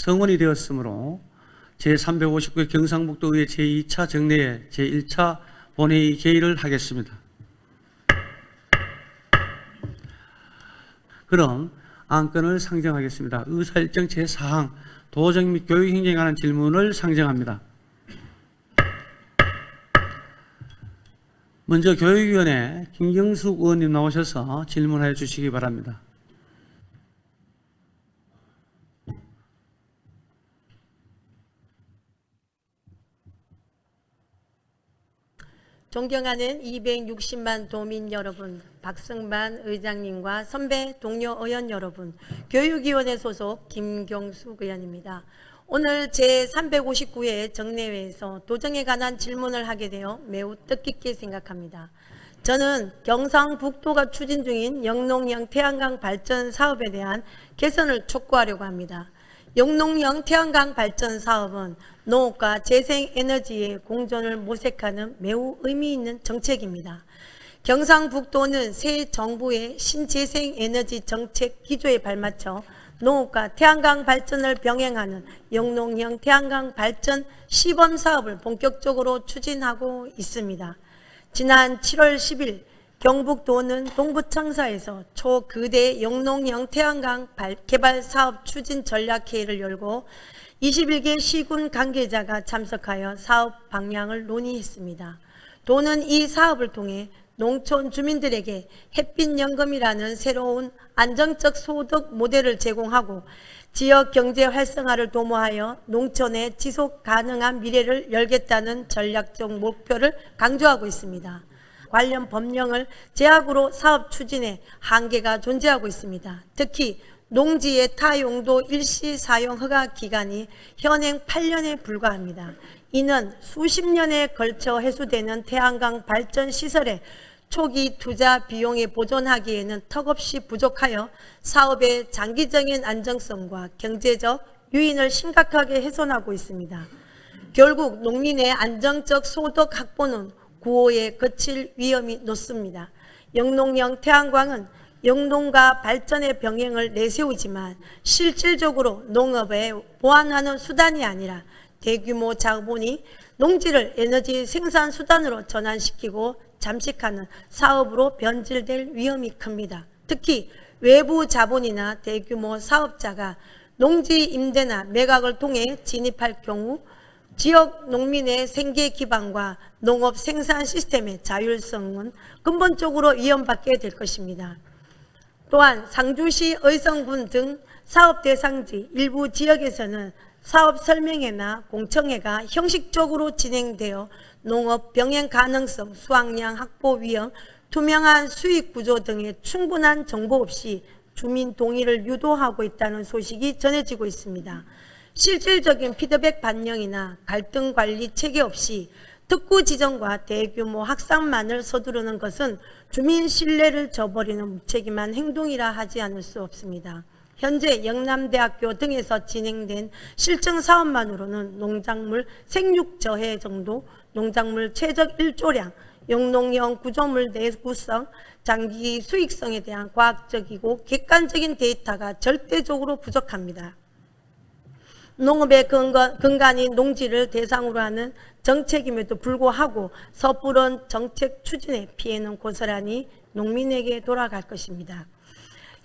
성원이 되었으므로 제359회 경상북도의회 제2차 정례회 제1차 본회의 개의를 하겠습니다. 그럼 안건을 상정하겠습니다. 의사일정 제4항 도정 및 교육행정에 관한 질문을 상정합니다. 먼저 교육위원회 김경숙 의원님 나오셔서 질문해 주시기 바랍니다. 존경하는 260만 도민 여러분, 박승만 의장님과 선배 동료 의원 여러분, 교육위원회 소속 김경숙 의원입니다. 오늘 제359회 정례회에서 도정에 관한 질문을 하게 되어 매우 뜻깊게 생각합니다. 저는 경상북도가 추진 중인 영농형 태양광 발전 사업에 대한 개선을 촉구하려고 합니다. 영농형 태양광 발전 사업은 농업과 재생에너지의 공존을 모색하는 매우 의미 있는 정책입니다. 경상북도는 새 정부의 신재생에너지 정책 기조에 발맞춰 농업과 태양광 발전을 병행하는 영농형 태양광 발전 시범 사업을 본격적으로 추진하고 있습니다. 지난 7월 10일 경북도는 동부청사에서 초거대 영농형 태양광 개발 사업 추진 전략회의를 열고 21개 시군 관계자가 참석하여 사업 방향을 논의했습니다. 도는 이 사업을 통해 농촌 주민들에게 햇빛연금이라는 새로운 안정적 소득 모델을 제공하고 지역 경제 활성화를 도모하여 농촌의 지속 가능한 미래를 열겠다는 전략적 목표를 강조하고 있습니다. 관련 법령을 제약으로 사업 추진에 한계가 존재하고 있습니다. 특히 농지의 타용도 일시 사용 허가 기간이 현행 8년에 불과합니다. 이는 수십 년에 걸쳐 회수되는 태양광 발전 시설의 초기 투자 비용에 보존하기에는 턱없이 부족하여 사업의 장기적인 안정성과 경제적 유인을 심각하게 훼손하고 있습니다. 결국 농민의 안정적 소득 확보는 구호에 그칠 위험이 높습니다. 영농형 태양광은 영농과 발전의 병행을 내세우지만 실질적으로 농업에 보완하는 수단이 아니라 대규모 자본이 농지를 에너지 생산 수단으로 전환시키고 잠식하는 사업으로 변질될 위험이 큽니다. 특히 외부 자본이나 대규모 사업자가 농지 임대나 매각을 통해 진입할 경우 지역 농민의 생계 기반과 농업 생산 시스템의 자율성은 근본적으로 위험받게 될 것입니다. 또한 상주시 의성군 등 사업 대상지 일부 지역에서는 사업 설명회나 공청회가 형식적으로 진행되어 농업 병행 가능성, 수확량 확보 위험, 투명한 수익 구조 등의 충분한 정보 없이 주민 동의를 유도하고 있다는 소식이 전해지고 있습니다. 실질적인 피드백 반영이나 갈등 관리 체계 없이 특구 지정과 대규모 확산만을 서두르는 것은 주민 신뢰를 저버리는 무책임한 행동이라 하지 않을 수 없습니다. 현재 영남대학교 등에서 진행된 실증 사업만으로는 농작물 생육저해 정도, 농작물 최적 일조량, 영농형 구조물 내구성, 장기 수익성에 대한 과학적이고 객관적인 데이터가 절대적으로 부족합니다. 농업의 근간인 농지를 대상으로 하는 정책임에도 불구하고 섣부른 정책 추진의 피해는 고스란히 농민에게 돌아갈 것입니다.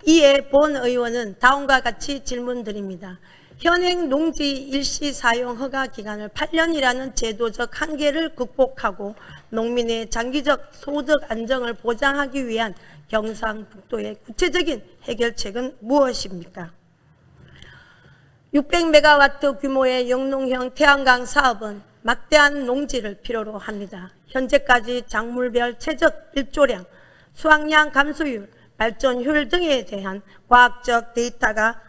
이에 본 의원은 다음과 같이 질문드립니다. 현행 농지 일시 사용 허가 기간을 8년이라는 제도적 한계를 극복하고 농민의 장기적 소득 안정을 보장하기 위한 경상북도의 구체적인 해결책은 무엇입니까? 600메가와트 규모의 영농형 태양광 사업은 막대한 농지를 필요로 합니다. 현재까지 작물별 최적 일조량, 수확량 감소율, 발전 효율 등에 대한 과학적 데이터가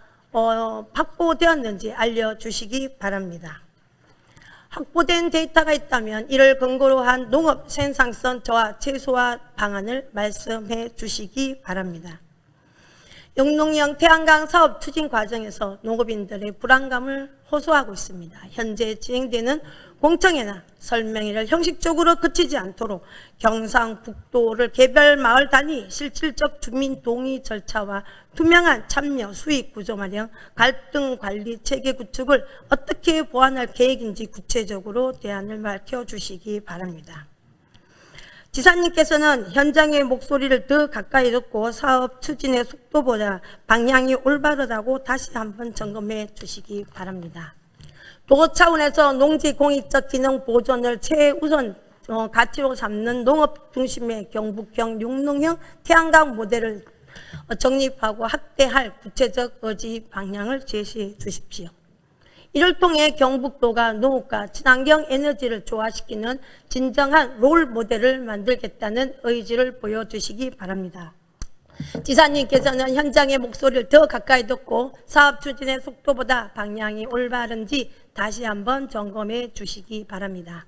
확보되었는지 알려주시기 바랍니다. 확보된 데이터가 있다면 이를 근거로 한 농업 생산성 저하 최소화 방안을 말씀해 주시기 바랍니다. 영농형 태양광 사업 추진 과정에서 농업인들의 불안감을 호소하고 있습니다. 현재 진행되는 공청회나 설명회를 형식적으로 그치지 않도록 경상북도를 개별 마을 단위 실질적 주민 동의 절차와 투명한 참여 수익 구조 마련, 갈등 관리 체계 구축을 어떻게 보완할 계획인지 구체적으로 대안을 밝혀주시기 바랍니다. 지사님께서는 현장의 목소리를 더 가까이 듣고 사업 추진의 속도보다 방향이 올바르다고 다시 한번 점검해 주시기 바랍니다. 도 차원에서 농지 공익적 기능 보존을 최우선 가치로 삼는 농업 중심의 경북형 육농형 태양광 모델을 정립하고 확대할 구체적 의지 방향을 제시해 주십시오. 이를 통해 경북도가 농업과 친환경 에너지를 조화시키는 진정한 롤 모델을 만들겠다는 의지를 보여주시기 바랍니다. 지사님께서는 현장의 목소리를 더 가까이 듣고 사업 추진의 속도보다 방향이 올바른지 다시 한번 점검해 주시기 바랍니다.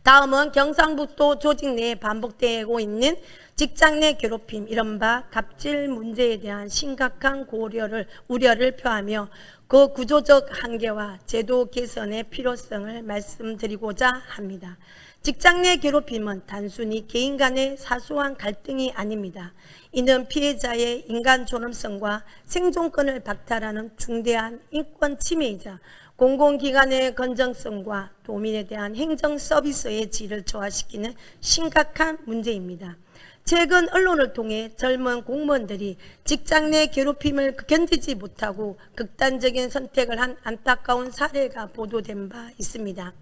다음은 경상북도 조직 내에 반복되고 있는 직장 내 괴롭힘, 이른바 갑질 문제에 대한 심각한 우려를 표하며 그 구조적 한계와 제도 개선의 필요성을 말씀드리고자 합니다. 직장 내 괴롭힘은 단순히 개인 간의 사소한 갈등이 아닙니다. 이는 피해자의 인간 존엄성과 생존권을 박탈하는 중대한 인권 침해이자 공공기관의 건전성과 도민에 대한 행정 서비스의 질을 저하시키는 심각한 문제입니다. 최근 언론을 통해 젊은 공무원들이 직장 내 괴롭힘을 견디지 못하고 극단적인 선택을 한 안타까운 사례가 보도된 바 있습니다.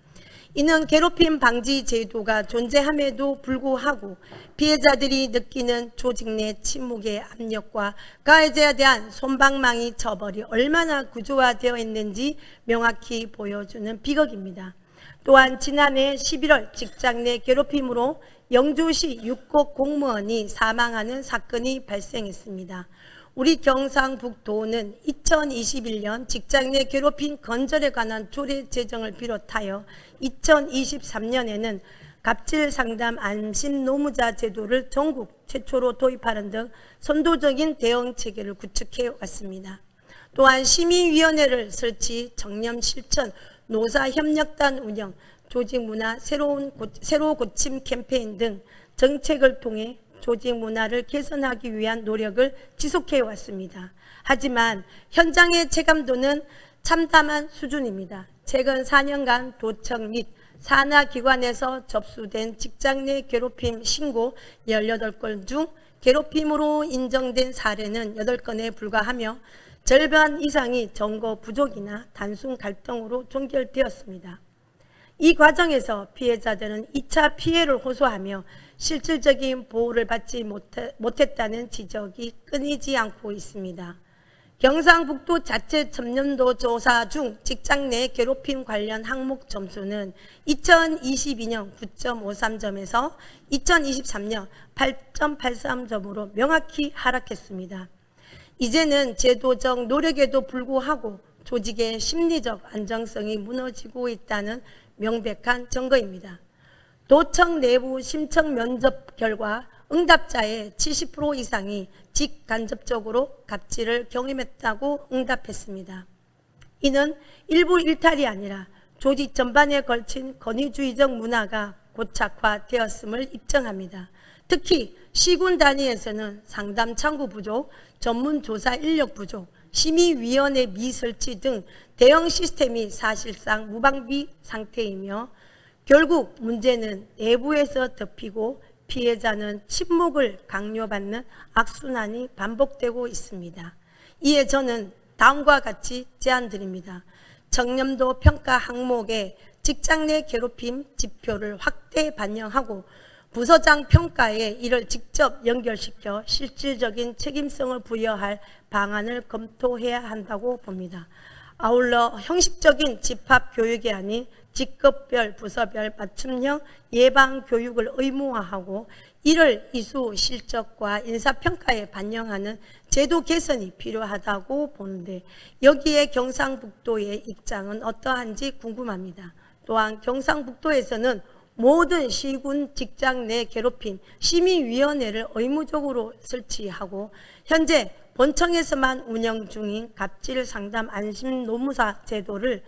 이는 괴롭힘 방지 제도가 존재함에도 불구하고 피해자들이 느끼는 조직 내 침묵의 압력과 가해자에 대한 솜방망이 처벌이 얼마나 구조화되어 있는지 명확히 보여주는 비극입니다. 또한 지난해 11월 직장 내 괴롭힘으로 영주시 6급 공무원이 사망하는 사건이 발생했습니다. 우리 경상북도는 2021년 직장 내 괴롭힘 건절에 관한 조례 제정을 비롯하여 2023년에는 갑질 상담 안심 노무자 제도를 전국 최초로 도입하는 등 선도적인 대응 체계를 구축해 왔습니다. 또한 시민위원회를 설치, 정념 실천, 노사협력단 운영, 조직문화 새로 고침 캠페인 등 정책을 통해 조직 문화를 개선하기 위한 노력을 지속해 왔습니다. 하지만 현장의 체감도는 참담한 수준입니다. 최근 4년간 도청 및 산하기관에서 접수된 직장 내 괴롭힘 신고 18건 중 괴롭힘으로 인정된 사례는 8건에 불과하며 절반 이상이 점거 부족이나 단순 갈등으로 종결되었습니다. 이 과정에서 피해자들은 2차 피해를 호소하며 실질적인 보호를 받지 못했다는 지적이 끊이지 않고 있습니다. 경상북도 자체 전년도 조사 중 직장 내 괴롭힘 관련 항목 점수는 2022년 9.53점에서 2023년 8.83점으로 명확히 하락했습니다. 이제는 제도적 노력에도 불구하고 조직의 심리적 안정성이 무너지고 있다는 명백한 증거입니다. 도청 내부 심청 면접 결과 응답자의 70% 이상이 직간접적으로 갑질을 경험했다고 응답했습니다. 이는 일부 일탈이 아니라 조직 전반에 걸친 권위주의적 문화가 고착화되었음을 입증합니다. 특히 시군 단위에서는 상담 창구 부족, 전문조사 인력 부족, 심의위원회 미설치 등 대응 시스템이 사실상 무방비 상태이며 결국 문제는 내부에서 덮이고 피해자는 침묵을 강요받는 악순환이 반복되고 있습니다. 이에 저는 다음과 같이 제안드립니다. 청렴도 평가 항목에 직장 내 괴롭힘 지표를 확대 반영하고 부서장 평가에 이를 직접 연결시켜 실질적인 책임성을 부여할 방안을 검토해야 한다고 봅니다. 아울러 형식적인 집합 교육이 아닌 직급별, 부서별 맞춤형 예방 교육을 의무화하고 이를 이수 실적과 인사평가에 반영하는 제도 개선이 필요하다고 보는데 여기에 경상북도의 입장은 어떠한지 궁금합니다. 또한 경상북도에서는 모든 시군 직장 내 괴롭힘 심의위원회를 의무적으로 설치하고 현재 본청에서만 운영 중인 갑질 상담 안심 노무사 제도를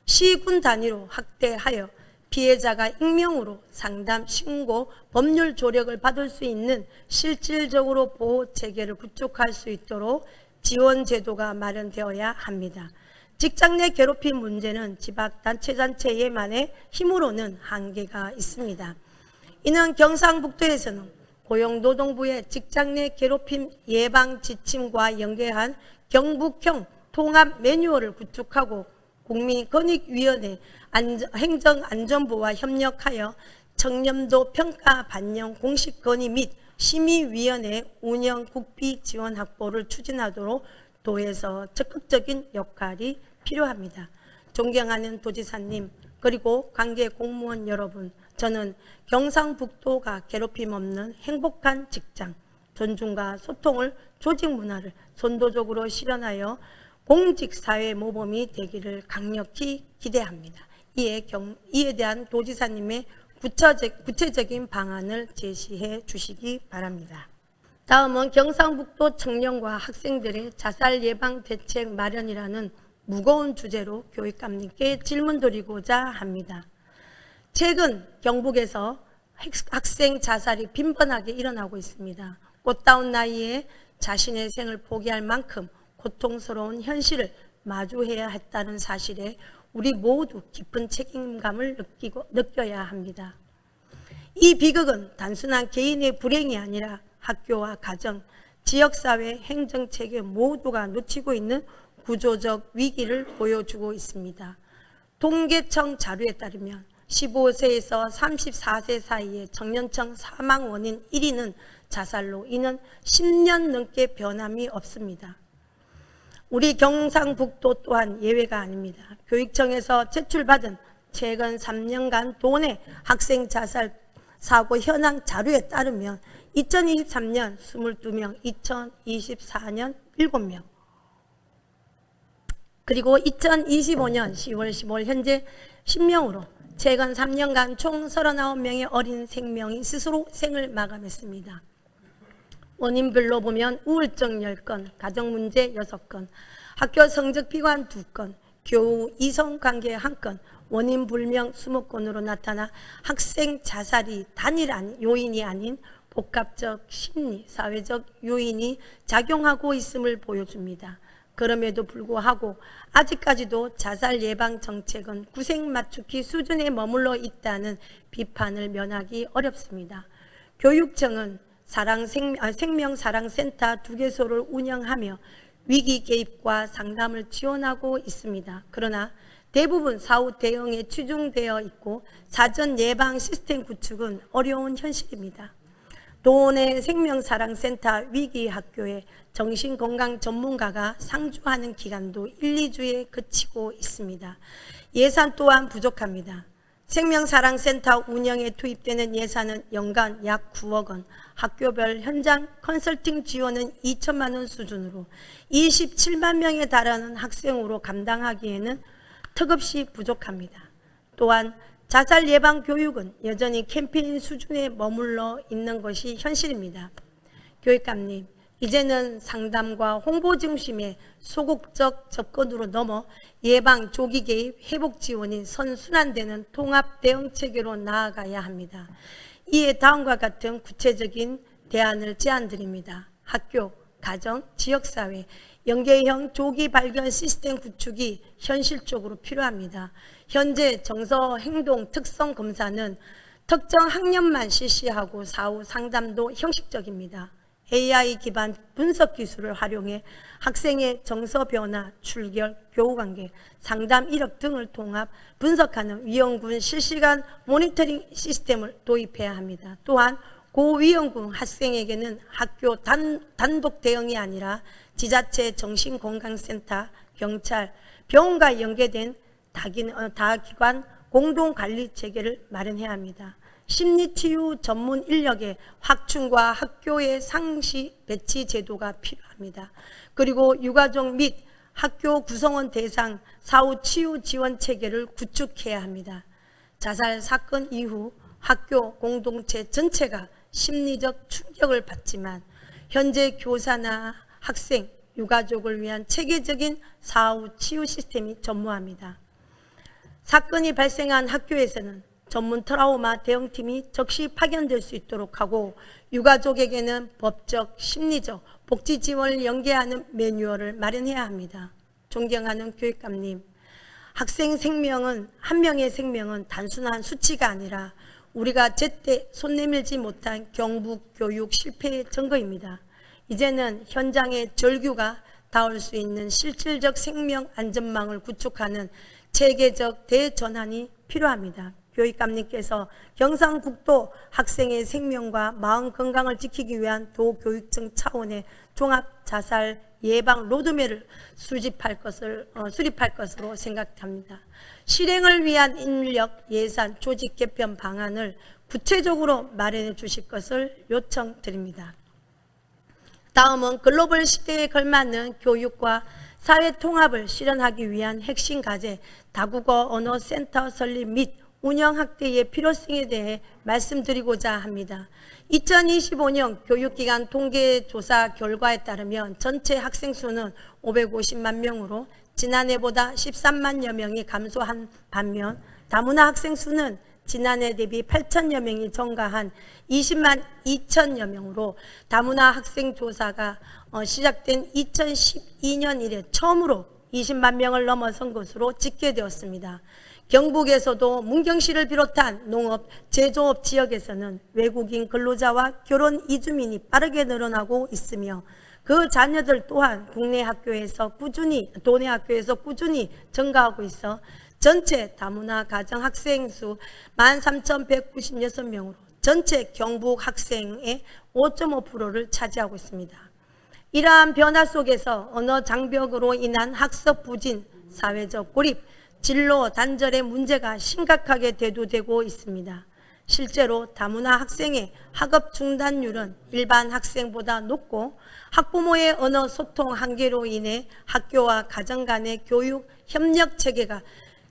시군 단위로 확대하여 피해자가 익명으로 상담, 신고, 법률 조력을 받을 수 있는 실질적으로 보호 체계를 구축할 수 있도록 지원 제도가 마련되어야 합니다. 직장 내 괴롭힘 문제는 지방단체장체에만의 힘으로는 한계가 있습니다. 이는 경상북도에서는 고용노동부의 직장 내 괴롭힘 예방 지침과 연계한 경북형 통합 매뉴얼을 구축하고 국민권익위원회 행정안전부와 협력하여 청렴도 평가 반영 공식 건의 및 심의위원회 운영 국비 지원 확보를 추진하도록 도에서 적극적인 역할이 필요합니다. 존경하는 도지사님, 그리고 관계 공무원 여러분, 저는 경상북도가 괴롭힘 없는 행복한 직장, 존중과 소통을 조직 문화를 선도적으로 실현하여 공직사회 모범이 되기를 강력히 기대합니다. 이에 대한 도지사님의 구체적인 방안을 제시해 주시기 바랍니다. 다음은 경상북도 청년과 학생들의 자살 예방 대책 마련이라는 무거운 주제로 교육감님께 질문드리고자 합니다. 최근 경북에서 학생 자살이 빈번하게 일어나고 있습니다. 꽃다운 나이에 자신의 생을 포기할 만큼 고통스러운 현실을 마주해야 했다는 사실에 우리 모두 깊은 책임감을 느껴야 합니다. 이 비극은 단순한 개인의 불행이 아니라 학교와 가정, 지역사회, 행정체계 모두가 놓치고 있는 구조적 위기를 보여주고 있습니다. 통계청 자료에 따르면 15세에서 34세 사이의 청년층 사망 원인 1위는 자살로 이는 10년 넘게 변함이 없습니다. 우리 경상북도 또한 예외가 아닙니다. 교육청에서 제출받은 최근 3년간 도내 학생 자살 사고 현황 자료에 따르면 2023년 22명, 2024년 7명, 그리고 2025년 10월 15일 현재 10명으로 최근 3년간 총 39명의 어린 생명이 스스로 생을 마감했습니다. 원인별로 보면 우울증 10건, 가정문제 6건, 학교 성적 비관 2건, 교우 이성관계 1건, 원인 불명 20건으로 나타나 학생 자살이 단일 요인이 아닌 복합적 심리, 사회적 요인이 작용하고 있음을 보여줍니다. 그럼에도 불구하고 아직까지도 자살 예방 정책은 구색 맞추기 수준에 머물러 있다는 비판을 면하기 어렵습니다. 교육청은 생명사랑센터 2개소를 운영하며 위기 개입과 상담을 지원하고 있습니다. 그러나 대부분 사후 대응에 치중되어 있고 사전 예방 시스템 구축은 어려운 현실입니다. 도내 생명사랑센터 위기학교에 정신건강 전문가가 상주하는 기간도 1, 2주에 그치고 있습니다. 예산 또한 부족합니다. 생명사랑센터 운영에 투입되는 예산은 연간 약 9억 원, 학교별 현장 컨설팅 지원은 2천만 원 수준으로 27만 명에 달하는 학생으로 감당하기에는 턱없이 부족합니다. 또한 자살 예방 교육은 여전히 캠페인 수준에 머물러 있는 것이 현실입니다. 교육감님, 이제는 상담과 홍보 중심의 소극적 접근으로 넘어 예방, 조기 개입, 회복 지원이 선순환되는 통합 대응 체계로 나아가야 합니다. 이에 다음과 같은 구체적인 대안을 제안드립니다. 학교, 가정, 지역사회, 연계형 조기 발견 시스템 구축이 현실적으로 필요합니다. 현재 정서 행동 특성 검사는 특정 학년만 실시하고 사후 상담도 형식적입니다. AI 기반 분석 기술을 활용해 학생의 정서 변화, 출결, 교우관계, 상담 이력 등을 통합 분석하는 위험군 실시간 모니터링 시스템을 도입해야 합니다. 또한 고위험군 학생에게는 학교 단독 대응이 아니라 지자체 정신건강센터, 경찰, 병원과 연계된 다기관 공동관리 체계를 마련해야 합니다. 심리치유 전문 인력의 확충과 학교의 상시 배치 제도가 필요합니다. 그리고 유가족 및 학교 구성원 대상 사후 치유 지원 체계를 구축해야 합니다. 자살 사건 이후 학교 공동체 전체가 심리적 충격을 받지만 현재 교사나 학생, 유가족을 위한 체계적인 사후 치유 시스템이 전무합니다. 사건이 발생한 학교에서는 전문 트라우마 대응팀이 즉시 파견될 수 있도록 하고 유가족에게는 법적, 심리적, 복지 지원을 연계하는 매뉴얼을 마련해야 합니다. 존경하는 교육감님, 학생 생명은, 한 명의 생명은 단순한 수치가 아니라 우리가 제때 손 내밀지 못한 경북 교육 실패의 증거입니다. 이제는 현장의 절규가 닿을 수 있는 실질적 생명 안전망을 구축하는 체계적 대전환이 필요합니다. 교육감님께서 경상북도 학생의 생명과 마음 건강을 지키기 위한 도교육청 차원의 종합 자살 예방 로드맵을 수립할 것으로 생각합니다. 실행을 위한 인력, 예산, 조직 개편 방안을 구체적으로 마련해 주실 것을 요청드립니다. 다음은 글로벌 시대에 걸맞는 교육과 사회 통합을 실현하기 위한 핵심 과제 다국어 언어 센터 설립 및 운영 확대의 필요성에 대해 말씀드리고자 합니다. 2025년 교육기관 통계조사 결과에 따르면 전체 학생 수는 550만 명으로 지난해보다 13만여 명이 감소한 반면 다문화 학생 수는 지난해 대비 8천여 명이 증가한 20만 2천여 명으로 다문화 학생 조사가 시작된 2012년 이래 처음으로 20만 명을 넘어선 것으로 집계되었습니다. 경북에서도 문경시를 비롯한 농업, 제조업 지역에서는 외국인 근로자와 결혼 이주민이 빠르게 늘어나고 있으며 그 자녀들 또한 도내 학교에서 꾸준히 증가하고 있어 전체 다문화 가정 학생 수 13,196명으로 전체 경북 학생의 5.5%를 차지하고 있습니다. 이러한 변화 속에서 언어 장벽으로 인한 학습 부진, 사회적 고립, 진로 단절의 문제가 심각하게 대두되고 있습니다. 실제로 다문화 학생의 학업 중단율은 일반 학생보다 높고 학부모의 언어 소통 한계로 인해 학교와 가정 간의 교육 협력 체계가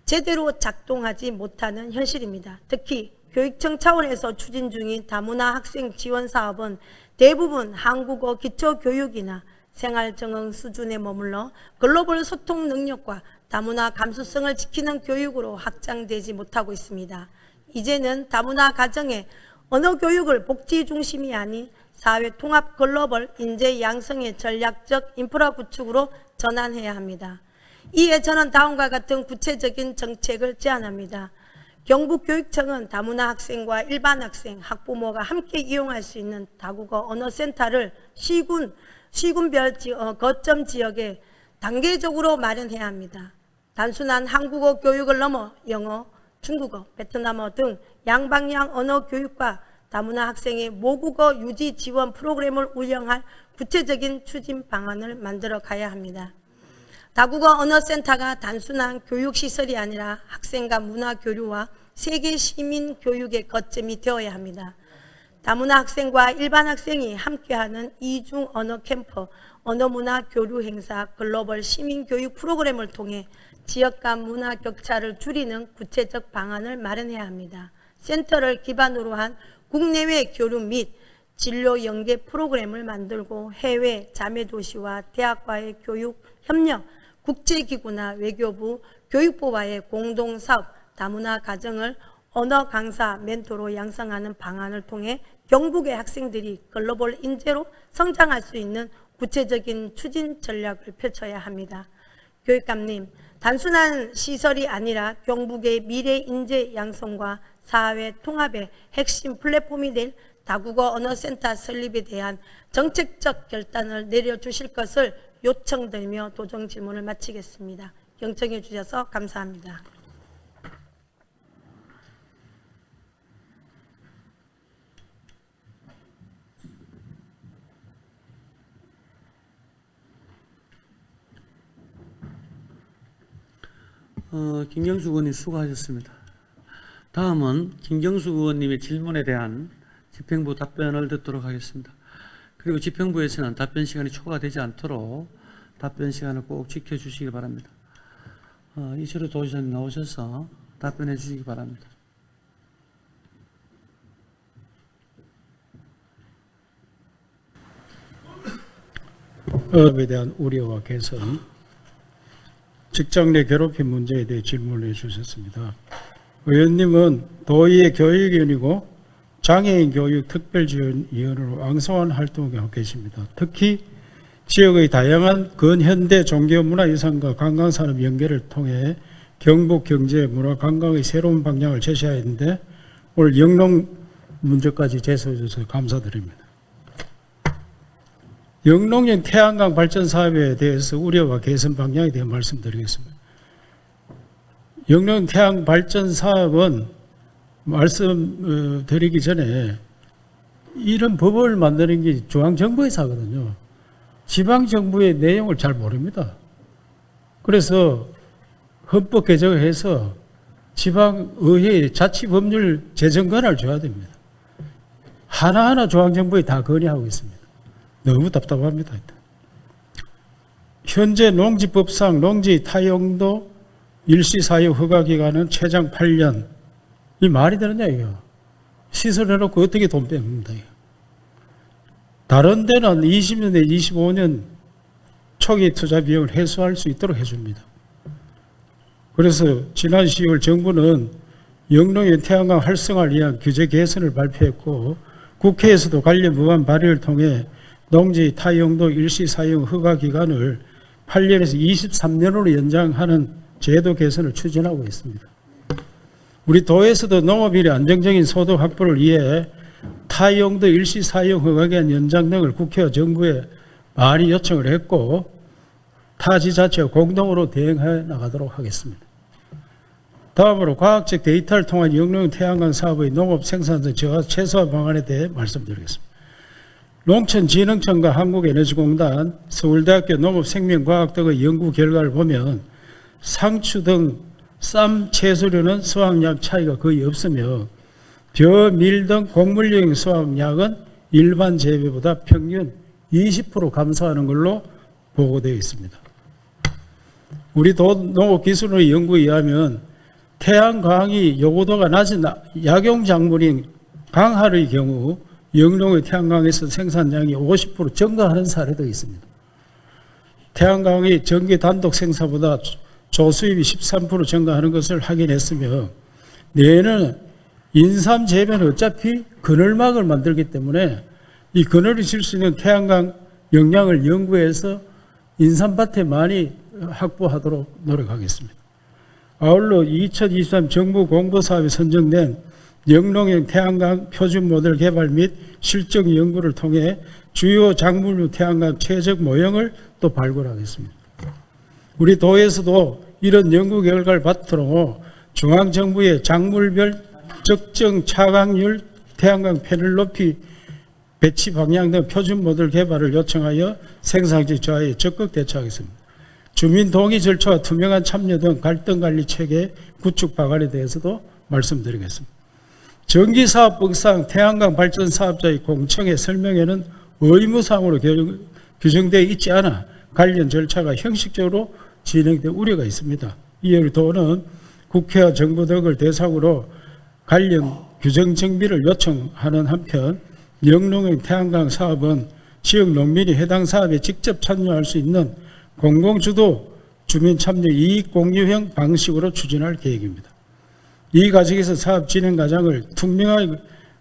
제대로 작동하지 못하는 현실입니다. 특히 교육청 차원에서 추진 중인 다문화 학생 지원 사업은 대부분 한국어 기초교육이나 생활정응 수준에 머물러 글로벌 소통 능력과 다문화 감수성을 지키는 교육으로 확장되지 못하고 있습니다. 이제는 다문화 가정의 언어 교육을 복지 중심이 아닌 사회 통합 글로벌 인재 양성의 전략적 인프라 구축으로 전환해야 합니다. 이에 저는 다음과 같은 구체적인 정책을 제안합니다. 경북교육청은 다문화 학생과 일반 학생, 학부모가 함께 이용할 수 있는 다국어 언어센터를 시군별 거점 지역에 단계적으로 마련해야 합니다. 단순한 한국어 교육을 넘어 영어, 중국어, 베트남어 등 양방향 언어 교육과 다문화 학생의 모국어 유지 지원 프로그램을 운영할 구체적인 추진 방안을 만들어 가야 합니다. 다국어 언어센터가 단순한 교육시설이 아니라 학생과 문화 교류와 세계 시민 교육의 거점이 되어야 합니다. 다문화 학생과 일반 학생이 함께하는 이중 언어 캠프, 언어문화 교류 행사, 글로벌 시민교육 프로그램을 통해 지역 간 문화 격차를 줄이는 구체적 방안을 마련해야 합니다. 센터를 기반으로 한 국내외 교류 및 진로 연계 프로그램을 만들고 해외 자매도시와 대학과의 교육 협력, 국제기구나 외교부, 교육부와의 공동사업, 다문화 가정을 언어 강사, 멘토로 양성하는 방안을 통해 경북의 학생들이 글로벌 인재로 성장할 수 있는 구체적인 추진 전략을 펼쳐야 합니다. 교육감님, 단순한 시설이 아니라 경북의 미래 인재 양성과 사회 통합의 핵심 플랫폼이 될 다국어 언어센터 설립에 대한 정책적 결단을 내려주실 것을 요청드리며 도정 질문을 마치겠습니다. 경청해 주셔서 감사합니다. 김경수 의원님 수고하셨습니다. 다음은 김경수 의원님의 질문에 대한 집행부 답변을 듣도록 하겠습니다. 그리고 집행부에서는 답변 시간이 초과되지 않도록 답변 시간을 꼭 지켜주시기 바랍니다. 이철우 도지사님 나오셔서 답변해 주시기 바랍니다. 언어에 대한 우려와 개선, 직장 내 괴롭힘 문제에 대해 질문을 해주셨습니다. 의원님은 도의회 교육위원이고 장애인 교육 특별지원위원으로 왕성한 활동을 하고 계십니다. 특히 지역의 다양한 근현대 종교문화유산과 관광산업 연계를 통해 경북 경제, 문화, 관광의 새로운 방향을 제시하였는데 오늘 영농 문제까지 제시해 주셔서 감사드립니다. 영농형 태양광 발전 사업에 대해서 우려와 개선 방향에 대해 말씀드리겠습니다. 영농 태양 발전 사업은 말씀드리기 전에 이런 법을 만드는 게 중앙정부에서 하거든요. 지방정부의 내용을 잘 모릅니다. 그래서 헌법 개정을 해서 지방의회에 자치법률 재정 권한을 줘야 됩니다. 하나하나 중앙정부에 다 건의하고 있습니다. 너무 답답합니다. 현재 농지법상 농지 타용도 일시사용 허가기간은 최장 8년. 이 말이 되느냐 이거. 시설해놓고 어떻게 돈 뺍니다. 이거. 다른 데는 20년 내 25년 초기 투자 비용을 해소할 수 있도록 해줍니다. 그래서 지난 10월 정부는 영농의 태양광 활성화를 위한 규제 개선을 발표했고 국회에서도 관련 법안 발의를 통해 농지 타용도 일시사용 허가 기간을 8년에서 23년으로 연장하는 제도 개선을 추진하고 있습니다. 우리 도에서도 농업인의 안정적인 소득 확보를 위해 타용도 일시사용 허가기간 연장 등을 국회와 정부에 많이 요청을 했고 타지자체와 공동으로 대응해 나가도록 하겠습니다. 다음으로 과학적 데이터를 통한 영농 태양광 사업의 농업 생산성 저하 최소화 방안에 대해 말씀드리겠습니다. 농촌진흥청과 한국에너지공단, 서울대학교 농업생명과학 등의 연구 결과를 보면 상추 등 쌈, 채소류는 수확량 차이가 거의 없으며 벼, 밀 등 곡물용 수확량은 일반 재배보다 평균 20% 감소하는 걸로 보고되어 있습니다. 우리 농업기술의 연구에 의하면 태양광이 요구도가 낮은 약용작물인 강화의 경우 영농의 태양광에서 생산량이 50% 증가하는 사례도 있습니다. 태양광이 전기 단독 생산보다 조수입이 13% 증가하는 것을 확인했으며 내년은 인삼 재배는 어차피 그늘막을 만들기 때문에 이 그늘이 질 수 있는 태양광 영향을 연구해서 인삼밭에 많이 확보하도록 노력하겠습니다. 아울러 2023 정부 공보사업에 선정된 영농형 태양광 표준 모델 개발 및 실증 연구를 통해 주요 작물류 태양광 최적 모형을 또 발굴하겠습니다. 우리 도에서도 이런 연구 결과를 바탕으로 중앙정부의 작물별 적정 차광률 태양광 패널 높이 배치 방향 등 표준 모델 개발을 요청하여 생산지 저하에 적극 대처하겠습니다. 주민 동의 절차와 투명한 참여 등 갈등 관리 체계 구축 방안에 대해서도 말씀드리겠습니다. 전기사업법상 태양광 발전 사업자의 공청회 설명회는 의무사항으로 규정되어 있지 않아 관련 절차가 형식적으로 진행될 우려가 있습니다. 이에 우리 도는 국회와 정부 등을 대상으로 관련 규정 정비를 요청하는 한편 영농형 태양광 사업은 지역 농민이 해당 사업에 직접 참여할 수 있는 공공주도 주민 참여 이익 공유형 방식으로 추진할 계획입니다. 이 과정에서 사업 진행 과정을 투명하게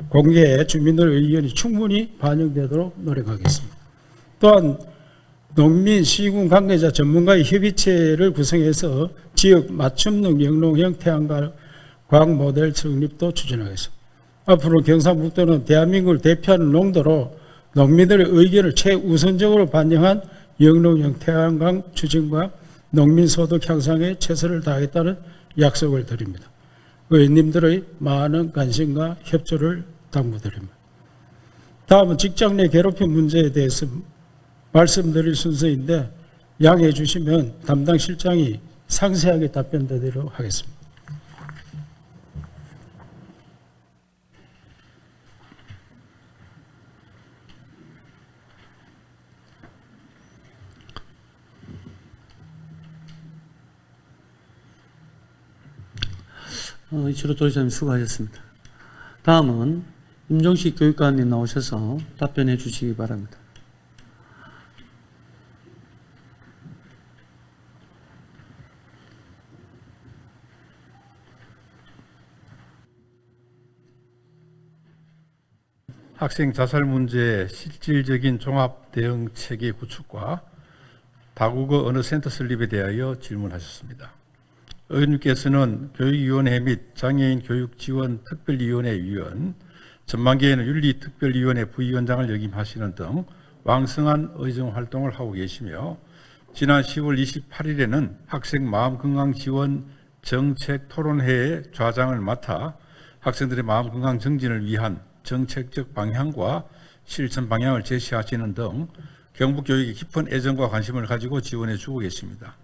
공개해 주민들의 의견이 충분히 반영되도록 노력하겠습니다. 또한 농민, 시군 관계자, 전문가의 협의체를 구성해서 지역 맞춤형 영농형 태양광 모델 성립도 추진하겠습니다. 앞으로 경상북도는 대한민국을 대표하는 농도로 농민들의 의견을 최우선적으로 반영한 영농형 태양광 추진과 농민 소득 향상에 최선을 다하겠다는 약속을 드립니다. 의원님들의 많은 관심과 협조를 당부드립니다. 다음은 직장 내 괴롭힘 문제에 대해서 말씀드릴 순서인데 양해해 주시면 담당 실장이 상세하게 답변드리도록 하겠습니다. 이치로 도지사님 수고하셨습니다. 다음은 임종식 교육관님 나오셔서 답변해 주시기 바랍니다. 학생 자살 문제의 실질적인 종합 대응 체계 구축과 다국어 언어 센터 설립에 대하여 질문하셨습니다. 의원님께서는 교육위원회 및 장애인 교육지원 특별위원회 위원, 전반기에는 윤리특별위원회 부위원장을 역임하시는 등 왕성한 의정활동을 하고 계시며 지난 10월 28일에는 학생 마음건강지원 정책토론회의 좌장을 맡아 학생들의 마음건강 정진을 위한 정책적 방향과 실천 방향을 제시하시는 등 경북교육에 깊은 애정과 관심을 가지고 지원해 주고 계십니다.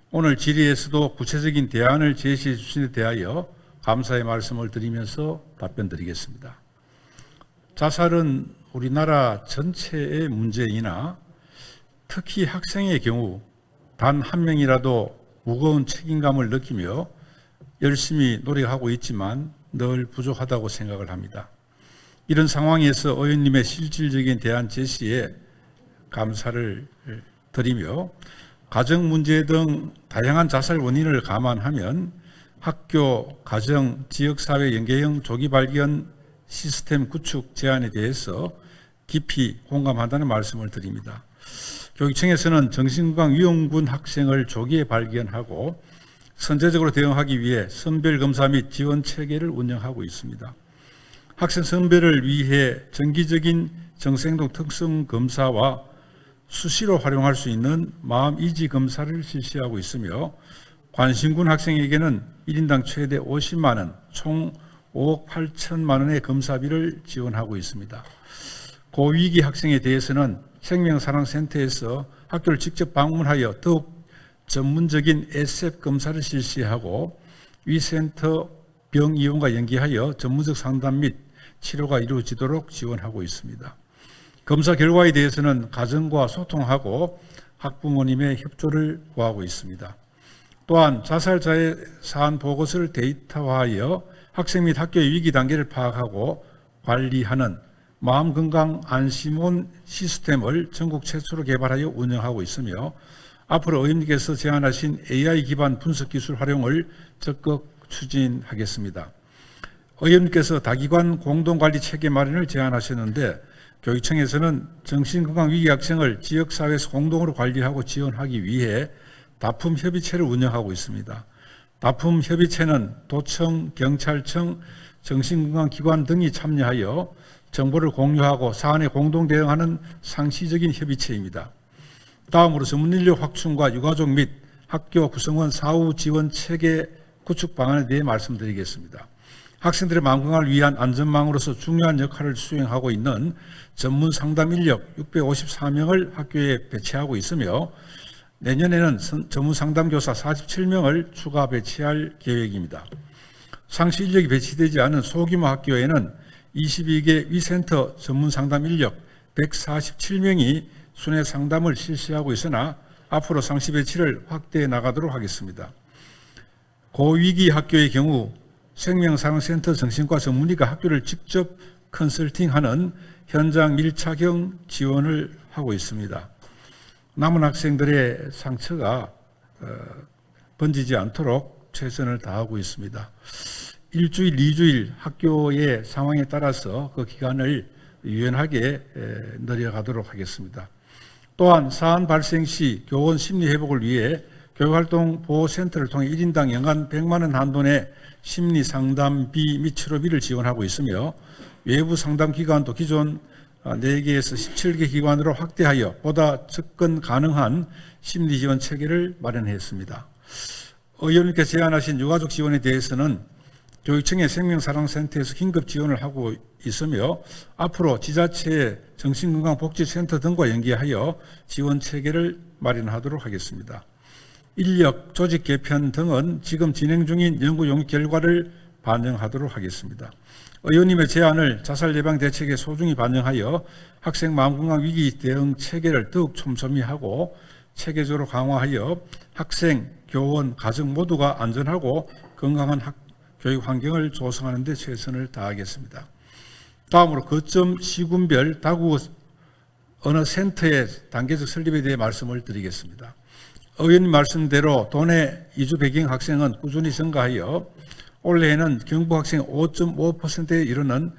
오늘 질의에서도 구체적인 대안을 제시해 주신 데 대하여 감사의 말씀을 드리면서 답변 드리겠습니다. 자살은 우리나라 전체의 문제이나 특히 학생의 경우 단 한 명이라도 무거운 책임감을 느끼며 열심히 노력하고 있지만 늘 부족하다고 생각을 합니다. 이런 상황에서 의원님의 실질적인 대안 제시에 감사를 드리며 가정 문제 등 다양한 자살 원인을 감안하면 학교, 가정, 지역사회 연계형 조기 발견 시스템 구축 제안에 대해서 깊이 공감한다는 말씀을 드립니다. 교육청에서는 정신건강위험군 학생을 조기에 발견하고 선제적으로 대응하기 위해 선별검사 및 지원 체계를 운영하고 있습니다. 학생 선별을 위해 정기적인 정생동 특성 검사와 수시로 활용할 수 있는 마음이지 검사를 실시하고 있으며 관심군 학생에게는 1인당 최대 50만 원, 총 5억 8천만 원의 검사비를 지원하고 있습니다. 고위기 학생에 대해서는 생명사랑센터에서 학교를 직접 방문하여 더욱 전문적인 SF 검사를 실시하고 위센터 병 이용과 연계하여 전문적 상담 및 치료가 이루어지도록 지원하고 있습니다. 검사 결과에 대해서는 가정과 소통하고 학부모님의 협조를 구하고 있습니다. 또한 자살자의 사안 보고서를 데이터화하여 학생 및 학교의 위기 단계를 파악하고 관리하는 마음건강 안심원 시스템을 전국 최초로 개발하여 운영하고 있으며 앞으로 의원님께서 제안하신 AI 기반 분석 기술 활용을 적극 추진하겠습니다. 의원님께서 다기관 공동관리 체계 마련을 제안하셨는데 교육청에서는 정신건강 위기 학생을 지역사회에서 공동으로 관리하고 지원하기 위해 다품협의체를 운영하고 있습니다. 다품협의체는 도청, 경찰청, 정신건강기관 등이 참여하여 정보를 공유하고 사안에 공동 대응하는 상시적인 협의체입니다. 다음으로 전문인력 확충과 유가족 및 학교 구성원 사후 지원 체계 구축 방안에 대해 말씀드리겠습니다. 학생들의 마음건강을 위한 안전망으로서 중요한 역할을 수행하고 있는 전문 상담 인력 654명을 학교에 배치하고 있으며 내년에는 전문 상담 교사 47명을 추가 배치할 계획입니다. 상시 인력이 배치되지 않은 소규모 학교에는 22개 위센터 전문 상담 인력 147명이 순회 상담을 실시하고 있으나 앞으로 상시 배치를 확대해 나가도록 하겠습니다. 고위기 학교의 경우 생명사랑센터 정신과 전문의가 학교를 직접 컨설팅하는 현장 밀착형 지원을 하고 있습니다. 남은 학생들의 상처가 번지지 않도록 최선을 다하고 있습니다. 일주일, 2주일 학교의 상황에 따라서 그 기간을 유연하게 늘려가도록 하겠습니다. 또한 사안 발생 시 교원 심리 회복을 위해 교육활동 보호센터를 통해 1인당 연간 100만 원 한도 내 심리 상담비 및 치료비를 지원하고 있으며 외부 상담 기관도 기존 4개에서 17개 기관으로 확대하여 보다 접근 가능한 심리 지원 체계를 마련했습니다. 의원님께서 제안하신 유가족 지원에 대해서는 교육청의 생명사랑센터에서 긴급 지원을 하고 있으며 앞으로 지자체의 정신건강복지센터 등과 연계하여 지원 체계를 마련하도록 하겠습니다. 인력, 조직 개편 등은 지금 진행 중인 연구 용역 결과를 반영하도록 하겠습니다. 의원님의 제안을 자살 예방 대책에 소중히 반영하여 학생 마음건강 위기 대응 체계를 더욱 촘촘히 하고 체계적으로 강화하여 학생, 교원, 가정 모두가 안전하고 건강한 교육 환경을 조성하는 데 최선을 다하겠습니다. 다음으로 거점 시군별 다국어 언어 센터의 단계적 설립에 대해 말씀을 드리겠습니다. 의원님 말씀대로 도내 이주 배경 학생은 꾸준히 증가하여 올해에는 경북 학생 5.5%에 이르는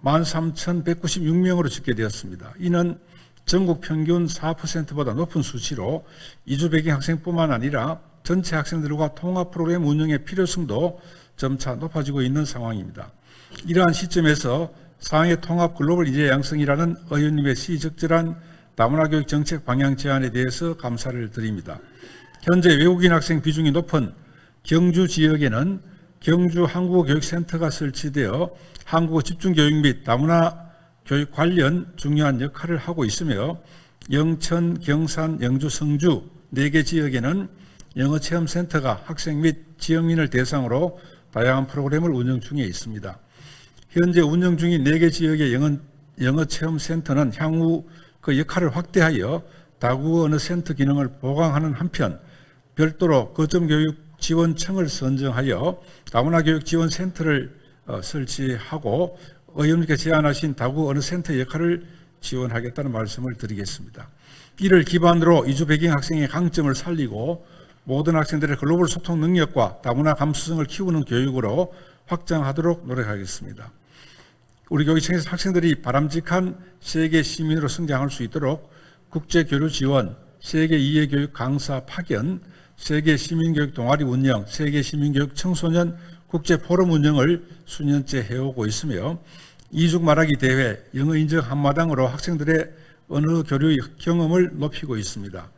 13,196명으로 집계되었습니다. 이는 전국 평균 4%보다 높은 수치로 이주 배경 학생뿐만 아니라 전체 학생들과 통합 프로그램 운영의 필요성도 점차 높아지고 있는 상황입니다. 이러한 시점에서 상해 통합 글로벌 인재 양성이라는 의원님의 시적절한 다문화 교육 정책 방향 제안에 대해서 감사를 드립니다. 현재 외국인 학생 비중이 높은 경주 지역에는 경주 한국어교육센터가 설치되어 한국어 집중교육 및 다문화 교육 관련 중요한 역할을 하고 있으며 영천, 경산, 영주, 성주 4개 지역에는 영어체험센터가 학생 및 지역민을 대상으로 다양한 프로그램을 운영 중에 있습니다. 현재 운영 중인 4개 지역의 영어체험센터는 향후 그 역할을 확대하여 다국어 언어센터 기능을 보강하는 한편 별도로 거점교육지원청을 선정하여 다문화교육지원센터를 설치하고 의원님께 제안하신 다국어 언어센터 역할을 지원하겠다는 말씀을 드리겠습니다. 이를 기반으로 이주 배경 학생의 강점을 살리고 모든 학생들의 글로벌 소통 능력과 다문화 감수성을 키우는 교육으로 확장하도록 노력하겠습니다. 우리 교육청에서 학생들이 바람직한 세계 시민으로 성장할 수 있도록 국제 교류 지원, 세계 이해 교육 강사 파견, 세계 시민교육 동아리 운영, 세계 시민교육 청소년 국제 포럼 운영을 수년째 해오고 있으며 이중 말하기 대회, 영어 인증 한마당으로 학생들의 언어 교류 경험을 높이고 있습니다.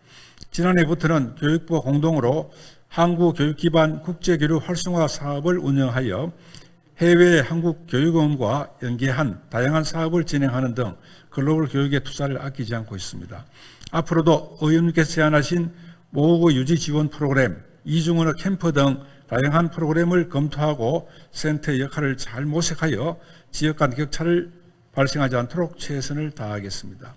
지난해부터는 교육부와 공동으로 한국 교육 기반 국제 교류 활성화 사업을 운영하여 해외 한국 교육원과 연계한 다양한 사업을 진행하는 등 글로벌 교육에 투자를 아끼지 않고 있습니다. 앞으로도 의원님께서 제안하신 모국어 유지 지원 프로그램, 이중언어 캠프 등 다양한 프로그램을 검토하고 센터의 역할을 잘 모색하여 지역 간 격차를 발생하지 않도록 최선을 다하겠습니다.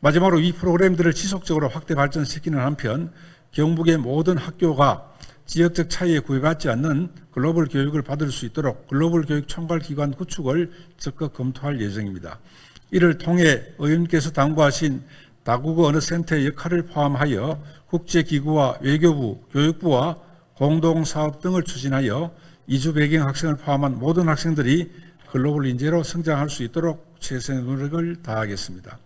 마지막으로 이 프로그램들을 지속적으로 확대 발전시키는 한편 경북의 모든 학교가 지역적 차이에 구애받지 않는 글로벌 교육을 받을 수 있도록 글로벌 교육 총괄기관 구축을 적극 검토할 예정입니다. 이를 통해 의원님께서 당부하신 다국어 언어센터의 역할을 포함하여 국제기구와 외교부, 교육부와 공동사업 등을 추진하여 이주 배경 학생을 포함한 모든 학생들이 글로벌 인재로 성장할 수 있도록 최선의 노력을 다하겠습니다.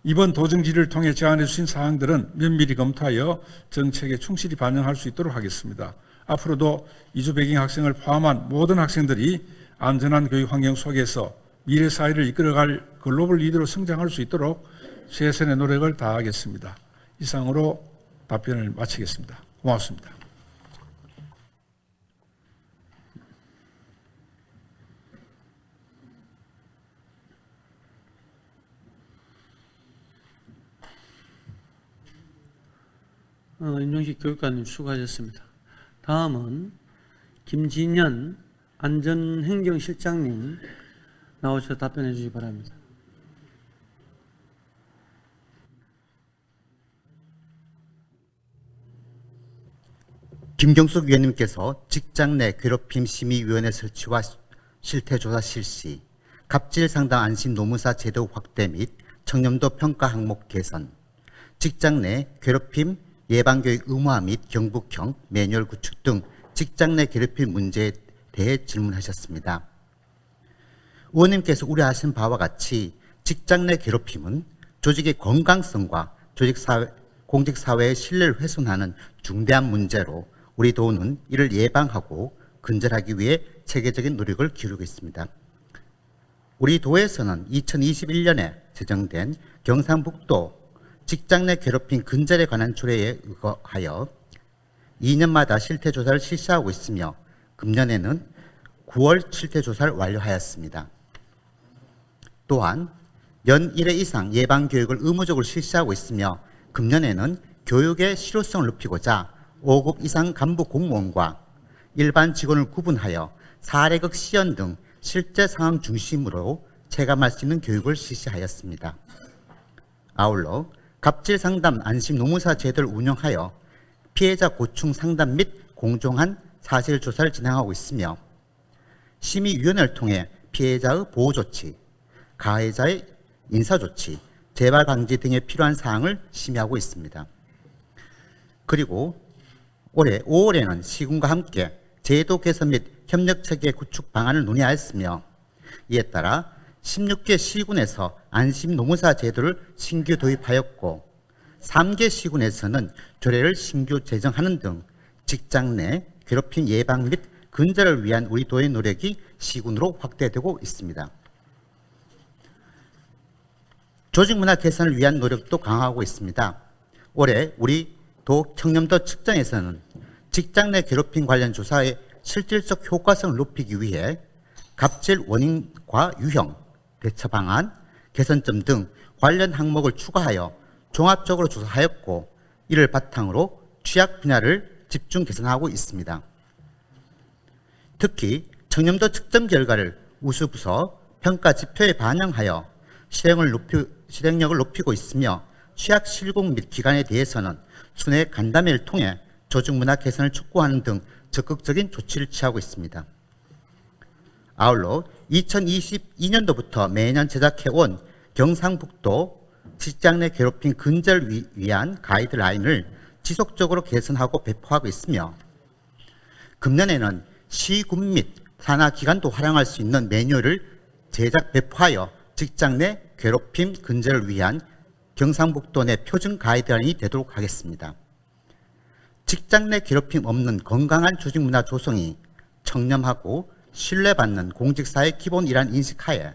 이번 도정지를 통해 제안해 주신 사항들은 면밀히 검토하여 정책에 충실히 반영할 수 있도록 하겠습니다. 앞으로도 이주 배경 학생을 포함한 모든 학생들이 안전한 교육 환경 속에서 미래 사회를 이끌어갈 글로벌 리더로 성장할 수 있도록 최선의 노력을 다하겠습니다. 이상으로 답변을 마치겠습니다. 고맙습니다. 임종식 교육관님 수고하셨습니다. 다음은 김진현 안전행정실장님 나오셔서 답변해 주시기 바랍니다. 김경숙 위원님께서 직장 내 괴롭힘 심의위원회 설치와 실태조사 실시, 갑질 상담 안심 노무사 제도 확대 및 청렴도 평가 항목 개선, 직장 내 괴롭힘 예방교육 의무화 및 경북형 매뉴얼 구축 등 직장 내 괴롭힘 문제에 대해 질문하셨습니다. 의원님께서 우려하신 바와 같이 직장 내 괴롭힘은 조직의 건강성과 공직사회의 신뢰를 훼손하는 중대한 문제로 우리 도는 이를 예방하고 근절하기 위해 체계적인 노력을 기울이고 있습니다. 우리 도에서는 2021년에 제정된 경상북도 직장 내 괴롭힘 근절에 관한 조례에 의거하여 2년마다 실태조사를 실시하고 있으며 금년에는 9월 실태조사를 완료하였습니다. 또한 연 1회 이상 예방교육을 의무적으로 실시하고 있으며 금년에는 교육의 실효성을 높이고자 5급 이상 간부 공무원과 일반 직원을 구분하여 사례극 시연 등 실제 상황 중심으로 체감할 수 있는 교육을 실시하였습니다. 아울러 갑질 상담 안심 노무사 제도를 운영하여 피해자 고충 상담 및 공정한 사실 조사를 진행하고 있으며 심의위원회를 통해 피해자의 보호 조치, 가해자의 인사 조치, 재발 방지 등에 필요한 사항을 심의하고 있습니다. 그리고 올해 5월에는 시군과 함께 제도 개선 및 협력 체계 구축 방안을 논의하였으며 이에 따라 16개 시군에서 안심노무사 제도를 신규 도입하였고 3개 시군에서는 조례를 신규 제정하는 등 직장 내 괴롭힘 예방 및 근절을 위한 우리 도의 노력이 시군으로 확대되고 있습니다. 조직문화 개선을 위한 노력도 강화하고 있습니다. 올해 우리 도 청렴도 측정에서는 직장 내 괴롭힘 관련 조사의 실질적 효과성을 높이기 위해 갑질 원인과 유형, 대처 방안, 개선점 등 관련 항목을 추가하여 종합적으로 조사하였고 이를 바탕으로 취약 분야를 집중 개선하고 있습니다. 특히 청렴도 측정 결과를 우수부서 평가 지표에 반영하여 실행력을 높이고 있으며 취약 실공 및 기관에 대해서는 순회 간담회를 통해 조직문화 개선을 촉구하는 등 적극적인 조치를 취하고 있습니다. 아울러 2022년도부터 매년 제작해온 경상북도 직장 내 괴롭힘 근절을 위한 가이드라인을 지속적으로 개선하고 배포하고 있으며 금년에는 시군 및 산하기관도 활용할 수 있는 매뉴얼을 제작 배포하여 직장 내 괴롭힘 근절을 위한 경상북도 내 표준 가이드라인이 되도록 하겠습니다. 직장 내 괴롭힘 없는 건강한 조직문화 조성이 청렴하고 신뢰받는 공직사의 기본이란 인식하에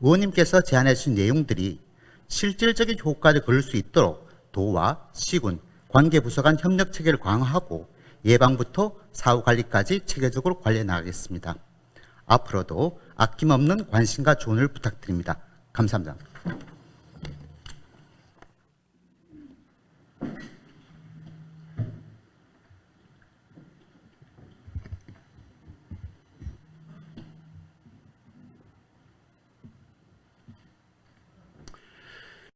의원님께서 제안해 주신 내용들이 실질적인 효과를 거둘 수 있도록 도와 시군, 관계부서 간 협력 체계를 강화하고 예방부터 사후관리까지 체계적으로 관리해 나가겠습니다. 앞으로도 아낌없는 관심과 조언을 부탁드립니다. 감사합니다.